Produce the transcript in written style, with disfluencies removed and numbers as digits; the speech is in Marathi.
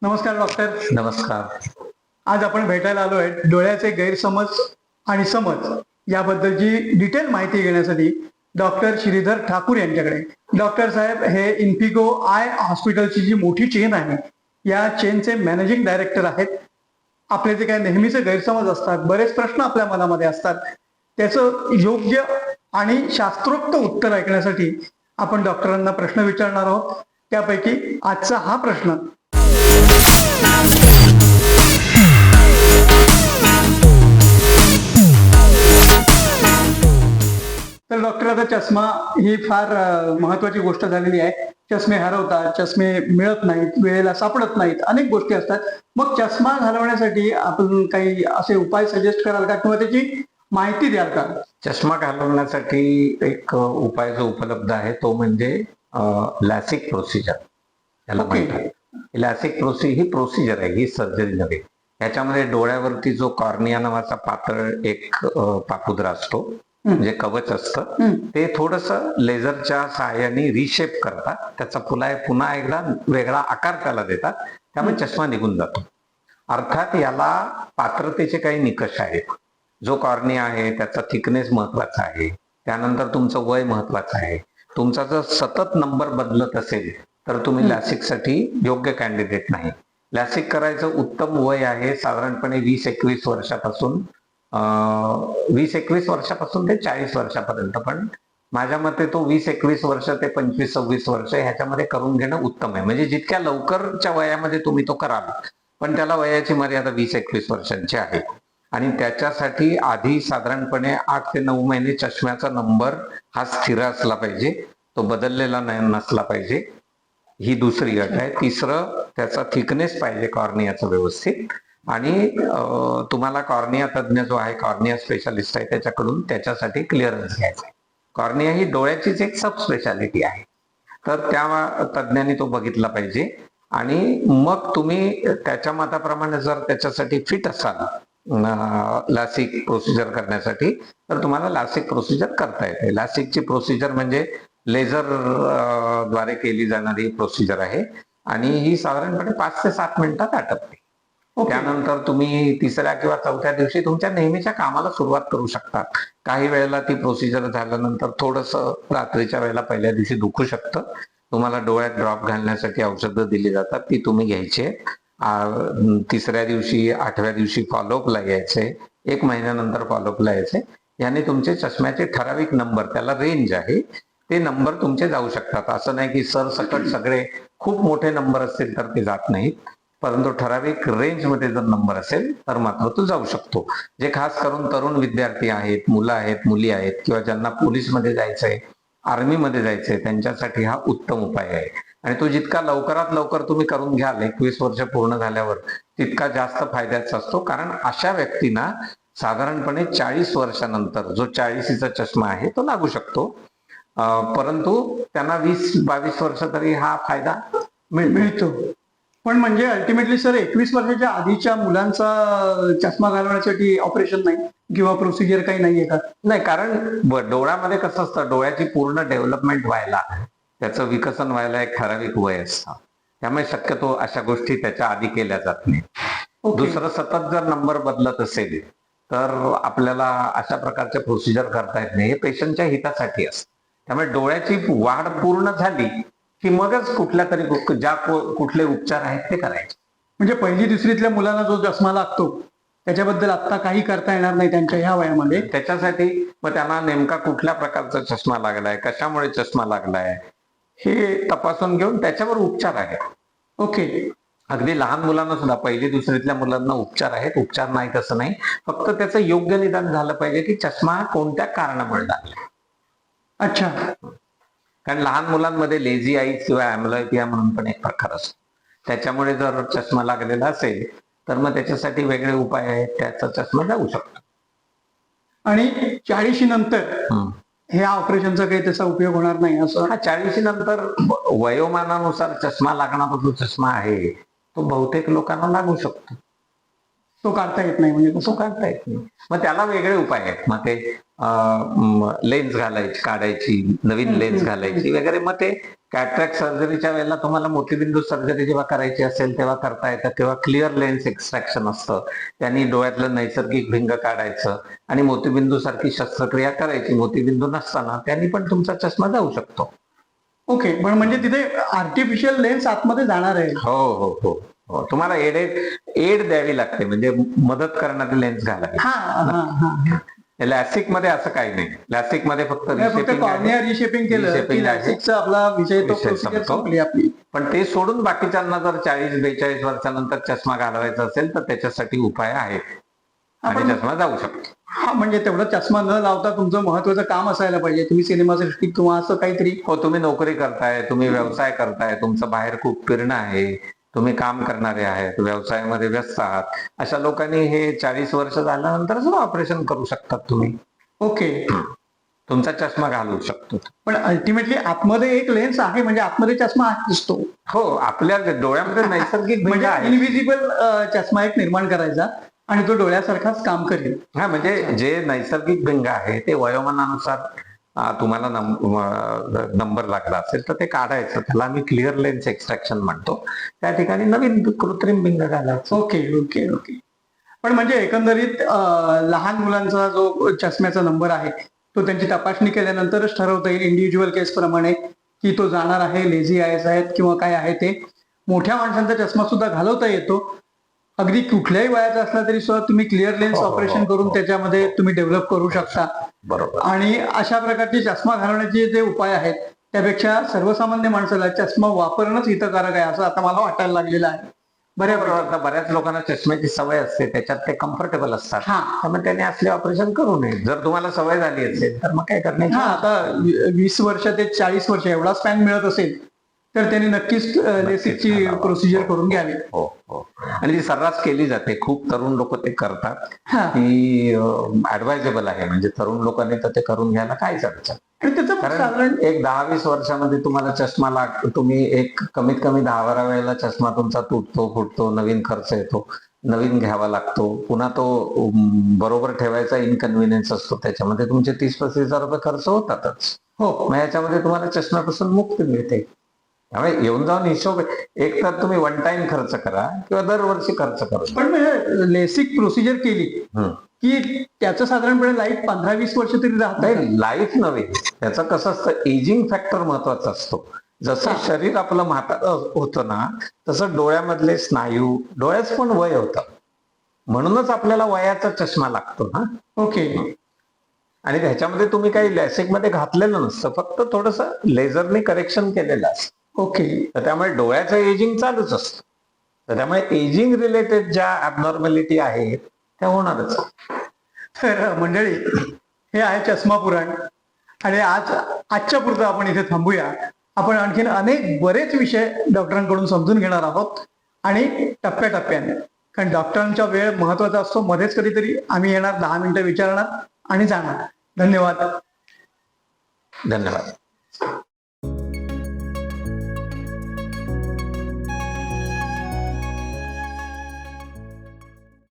नमस्कार डॉक्टर. नमस्कार. आज आपण भेटायला आलो आहे डोळ्याचे गैरसमज आणि समज याबद्दलची डिटेल माहिती घेण्यासाठी डॉक्टर श्रीधर ठाकूर यांच्याकडे. डॉक्टर साहेब हे इन्फिको आय हॉस्पिटलची जी मोठी चेन आहे या चेनचे मॅनेजिंग डायरेक्टर आहेत. आपले जे काही नेहमीचे गैरसमज असतात, बरेच प्रश्न आपल्या मनामध्ये असतात, त्याचं योग्य आणि शास्त्रोक्त उत्तर ऐकण्यासाठी आपण डॉक्टरांना प्रश्न विचारणार आहोत. त्यापैकी आजचा हा प्रश्न. तर डॉक्टर, आता चष्मा ही फार महत्वाची गोष्ट झालेली आहे. चष्मे हरवतात, चष्मे मिळत नाहीत, वेळेला सापडत नाहीत, अनेक गोष्टी असतात. मग चष्मा घालवण्यासाठी आपण काही असे उपाय सजेस्ट कराल का, किंवा त्याची माहिती द्याल का? चष्मा घालवण्यासाठी एक उपाय जो उपलब्ध आहे तो म्हणजे लॅसिक प्रोसिजर याला म्हणतात. लॅसिक ही प्रोसिजर आहे, ही सर्जरी नव्हे. याच्यामध्ये डोळ्यावरती जो कॉर्निया नावाचा पातळ एक पापुद्रा असतो, म्हणजे कवच असतं, ते थोडस लेझरच्या सहाय्याने रिशेप करतात. त्याचा पुन्हा एकदा वेगळा आकार त्याला देतात, त्यामुळे चष्मा निघून जातो. अर्थात याला पात्रतेचे काही निकष आहेत. जो कॉर्निया आहे त्याचा थिकनेस महत्वाचा आहे, त्यानंतर तुमचं वय महत्वाचं आहे. तुमचा जर सतत नंबर बदलत असेल तर तुम्ही लॅसिकसाठी योग्य कॅन्डिडेट नाही. लॅसिक करायचं उत्तम वय आहे साधारणपणे 20-21 वर्षापासून 20-21 वर्षापासून ते 40 वर्षापर्यंत. पण माझ्या मते तो 20-21 वर्ष ते 25-26 वर्ष ह्याच्यामध्ये करून घेणं उत्तम आहे. म्हणजे जितक्या लवकरच्या वयामध्ये तुम्ही तो कराल, पण त्याला वयाची मर्यादा 20-21 वर्षांची आहे. आणि त्याच्यासाठी आधी साधारणपणे 8 ते 9 महिने चष्म्याचा नंबर हा स्थिर असला पाहिजे, तो बदललेला नसला पाहिजे. ही दुसरी अट आहे. तिसरं, त्याचा थिकनेस पाहिजे कॉर्नियाचा व्यवस्थित. आणि तुम्हाला कॉर्निया तज्ञ जो आहे, कॉर्निया स्पेशालिस्ट आहे, त्याच्याकडून त्याच्यासाठी क्लिअरन्स घ्यायचा आहे. कॉर्निया ही डोळ्याचीच एक सब स्पेशालिटी आहे, तर त्या तज्ञांनी तो बघितला पाहिजे. आणि मग तुम्ही त्याच्या मताप्रमाणे जर त्याच्यासाठी फिट असाल लॅसिक प्रोसिजर करण्यासाठी, तर तुम्हाला लॅसिक प्रोसिजर करता येते. लॅसिकची प्रोसिजर म्हणजे लेझर द्वारे केली जाणारी प्रोसिजर आहे आणि ही साधारणपणे 5 ते 7 मिनिटात आटपते. त्यानंतर तुम्ही 3ऱ्या किंवा 4थ्या दिवशी तुमच्या नेहमीच्या कामाला सुरुवात करू शकता. काही वेळेला ती प्रोसिजर झाल्यानंतर थोडस रात्रीच्या वेळेला पहिल्या दिवशी दुखू शकतं. तुम्हाला डोळ्यात ड्रॉप घालण्यासाठी औषधं दिली जातात, ती तुम्ही घ्यायची. 3ऱ्या दिवशी 8व्या दिवशी फॉलोअपला यायचे, 1 महिन्यानंतर फॉलोअपला यायचे. याने तुमचे चष्म्याचे ठराविक नंबर, त्याला रेंज आहे, ते नंबर तुमचे जाऊ शकतात. असं नाही की सरसकट सगळे खूप मोठे नंबर असतील तर ते जात नाहीत, परंतु ठराविक रेंज मध्ये जर नंबर असेल तर मात्र तो जाऊ शकतो. जे खास करून तरुण विद्यार्थी आहेत, मुलं आहेत, मुली आहेत, किंवा ज्यांना पोलीसमध्ये जायचंय, आर्मीमध्ये जायचंय, त्यांच्यासाठी हा उत्तम उपाय आहे. आणि तो जितका लवकरात लवकर तुम्ही करून घ्याल 21 वर्ष पूर्ण झाल्यावर, तितका जास्त फायद्याचा असतो. कारण अशा व्यक्तींना साधारणपणे 40 वर्षानंतर जो 40चा चष्मा आहे तो लागू शकतो, परंतु त्यांना 20-22 वर्ष तरी हा फायदा मिळतो. पण म्हणजे अल्टिमेटली सर, 21 वर्षाच्या आधीच्या मुलांचा चष्मा घालवण्यासाठी ऑपरेशन नाही किंवा प्रोसिजर काही नाहीये का? नाही, कारण डोळ्यामध्ये कसं असतं, डोळ्याची पूर्ण डेव्हलपमेंट व्हायला, त्याचं विकसन व्हायला एक ठराविक वय असतं. त्यामुळे शक्यतो अशा गोष्टी त्याच्या आधी केल्या जात नाही. दुसरं, सतत जर नंबर बदलत असेल तर आपल्याला अशा प्रकारचे प्रोसिजर करता येत नाही. हे पेशंटच्या हितासाठी असतं. त्यामुळे डोळ्याची वाढ पूर्ण झाली की मगच कुठल्या तरी कुठले उपचार आहेत ते करायचे. म्हणजे 1ली-दुसरीतल्या मुलांना जो चष्मा लागतो त्याच्याबद्दल आता काही करता येणार नाही त्यांच्या ह्या वयामध्ये. त्याच्यासाठी मग त्यांना नेमका कुठल्या प्रकारचा चष्मा लागलाय, कशामुळे चष्मा लागलाय, हे तपासून घेऊन त्याच्यावर उपचार आहे. अगदी लहान मुलांना सुद्धा, 1ली-दुसरीतल्या मुलांना उपचार आहेत, उपचार नाहीत असं नाही. फक्त त्याचं योग्य निदान झालं पाहिजे की चष्मा कोणत्या कारणामुळे लागला. अच्छा. कारण लहान मुलांमध्ये लेझी आईज किंवा अॅम्ब्लायपिया म्हणून पण एक प्रकार असतो. त्याच्यामुळे जर चष्मा लागलेला असेल तर मग त्याच्यासाठी वेगळे उपाय आहेत, त्याचा चष्मा जाऊ शकतो. आणि 40 नंतर ह्या ऑपरेशनचा काही त्याचा उपयोग होणार नाही असं? 40 नंतर वयोमानानुसार चष्मा लागणारा जो चष्मा आहे तो बहुतेक लोकांना लागू शकतो. तो काढता येत नाही, म्हणजे तो काढता येत नाही. मग त्याला वेगळे उपाय आहेत. मग ते लेन्स घालायची, काढायची, नवीन लेन्स घालायची वगैरे, मग ते कॅटरॅक्ट सर्जरीच्या वेळेला तुम्हाला मोतीबिंदू सर्जरी जेव्हा करायची असेल तेव्हा करता येतं, किंवा क्लिअर लेन्स एक्स्ट्रॅक्शन असतं, त्यांनी डोळ्यातलं नैसर्गिक भिंग काढायचं आणि मोतीबिंदू सारखी शस्त्रक्रिया करायची. मोतीबिंदू नसताना त्यांनी पण तुमचा चष्मा जाऊ शकतो. ओके, पण म्हणजे तिथे आर्टिफिशियल लेन्स आतमध्ये जाणार आहे. हो हो हो हो, तुम्हाला एड द्यावी लागते, म्हणजे मदत करणारी लेन्स घालावी. हा हा हा. लॅसिक मध्ये असं काही नाही. लॅसिक मध्ये फक्त फक्त कॉर्निया रिशेपिंग केलं की लॅसिकचा आपला विषय तो प्रोसिजर संपली आपली. पण ते सोडून बाकीच्यांना जर 40-42 वर्षानंतर चष्मा घालवायचा असेल तर त्याच्यासाठी उपाय आहेत आणि चष्मा जाऊ शकतो. हा, म्हणजे तेवढा चष्मा न लावता तुमचं महत्वाचं काम असायला पाहिजे. तुम्ही सिनेमासाठी किंवा असं काहीतरी. हो, तुम्ही नोकरी करताय, तुम्ही व्यवसाय करताय, तुमचं बाहेर खूप फिरणं आहे, तुम्ही काम करणारे आहेत, व्यवसायामध्ये व्यस्त आहात, अशा लोकांनी हे 40 वर्ष झाल्यानंतरच ऑपरेशन करू शकतात तुम्ही. ओके, तुमचा चष्मा घालवू शकतो. पण अल्टिमेटली आतमध्ये एक लेन्स आहे, म्हणजे आतमध्ये चष्मा दिसतो. हो, आपल्या डोळ्यामध्ये नैसर्गिक भिंग म्हणजे आहे. इनव्हिजिबल चष्मा एक निर्माण करायचा आणि तो डोळ्यासारखाच काम करेल. हा, म्हणजे जे नैसर्गिक भिंग आहे ते वयोमानानुसार तुम्हाला नंबर लागला असेल तर ते काढायचं, त्याला आम्ही क्लिअर लेन्स एक्स्ट्रॅक्शन म्हणतो. त्या ठिकाणी नवीन कृत्रिम भिंग घालायचं. Okay okay okay. पण म्हणजे एकंदरीत लहान मुलांचा जो चष्म्याचा नंबर आहे तो त्यांची तपासणी केल्यानंतरच ठरवता येईल इंडिव्हिज्युअल केस प्रमाणे की तो जाणार आहे, लेझी आयस आहेत किंवा काय आहे ते. मोठ्या माणसांचा चष्मा सुद्धा घालवता येतो, अगदी कुठल्याही वयाचा असला तरी सुद्धा तुम्ही क्लिअर लेन्स ऑपरेशन करून त्याच्यामध्ये तुम्ही डेव्हलप करू शकता. बरोबर. आणि अशा प्रकारचे चष्मा घालवण्याचे जे उपाय आहेत त्यापेक्षा सर्वसामान्य माणसाला चष्मा वापरणंच हितकारक आहे असं आता मला वाटायला लागलेलं आहे. बऱ्याच लोकांना चष्म्याची सवय असते, त्याच्यात ते कम्फर्टेबल असतात, त्यामुळे त्याने असले ऑपरेशन करू नये. जर तुम्हाला सवय झाली असेल तर मग काय करण्याची. आता 20 वर्ष ते 40 वर्ष एवढा स्पॅन मिळत असेल तर त्यांनी नक्कीच लेसिकची प्रोसिजर करून घ्यावी. हो हो, आणि ती सर्रास केली जाते. खूप तरुण लोक ते करतात. ती ऍडवायजेबल आहे, म्हणजे तरुण लोकांनी तर ते करून घ्यायला काहीच अडचण. कारण एक 10-20 वर्षामध्ये तुम्हाला चष्मा तुम्ही एक कमीत कमी 10-12 वेळेला चष्मा तुमचा तुटतो, फुटतो, नवीन खर्च येतो, नवीन घ्यावा लागतो, पुन्हा तो बरोबर ठेवायचा इनकन्व्हिनियन्स असतो, त्याच्यामध्ये तुमचे 30-35 हजार रुपये खर्च होतातच. हो, मग याच्यामध्ये तुम्हाला चष्म्यापासून मुक्ती मिळते. त्यामुळे येऊन जाऊन हिशोब, एक तर तुम्ही वन टाइम खर्च करा किंवा दरवर्षी खर्च करा. पण लेसिक प्रोसिजर केली की त्याचं साधारणपणे लाईफ 15-20 वर्ष तरी राहत. लाईफ नव्हे, त्याचं कसं असतं, एजिंग फॅक्टर महत्वाचा असतो. जसं शरीर आपलं म्हातारं होतं ना, तसं डोळ्यामधले स्नायू, डोळ्याच पण वय होतं, म्हणूनच आपल्याला वयाचा चष्मा लागतो ना. ओके. आणि त्याच्यामध्ये तुम्ही काही लॅसिक मध्ये घातलेलं नसतं, फक्त थोडस लेझरने करेक्शन केलेलं असतं. ओके. तर त्यामुळे डोळ्याचं एजिंग चालूच असतं. तर त्यामुळे एजिंग रिलेटेड ज्या ॲबनॉर्मॅलिटी आहेत त्या होणारच. तर मंडळी, हे आहे चष्मा पुराण आणि आजच्या पुरतं आपण इथे थांबूया. आपण आणखीन बरेच विषय डॉक्टरांकडून समजून घेणार आहोत आणि टप्प्याटप्प्याने, कारण डॉक्टरांचा वेळ महत्वाचा असतो. मध्येच कधीतरी आम्ही येणार, 10 मिनिटं विचारणार आणि जाणार. धन्यवाद. धन्यवाद.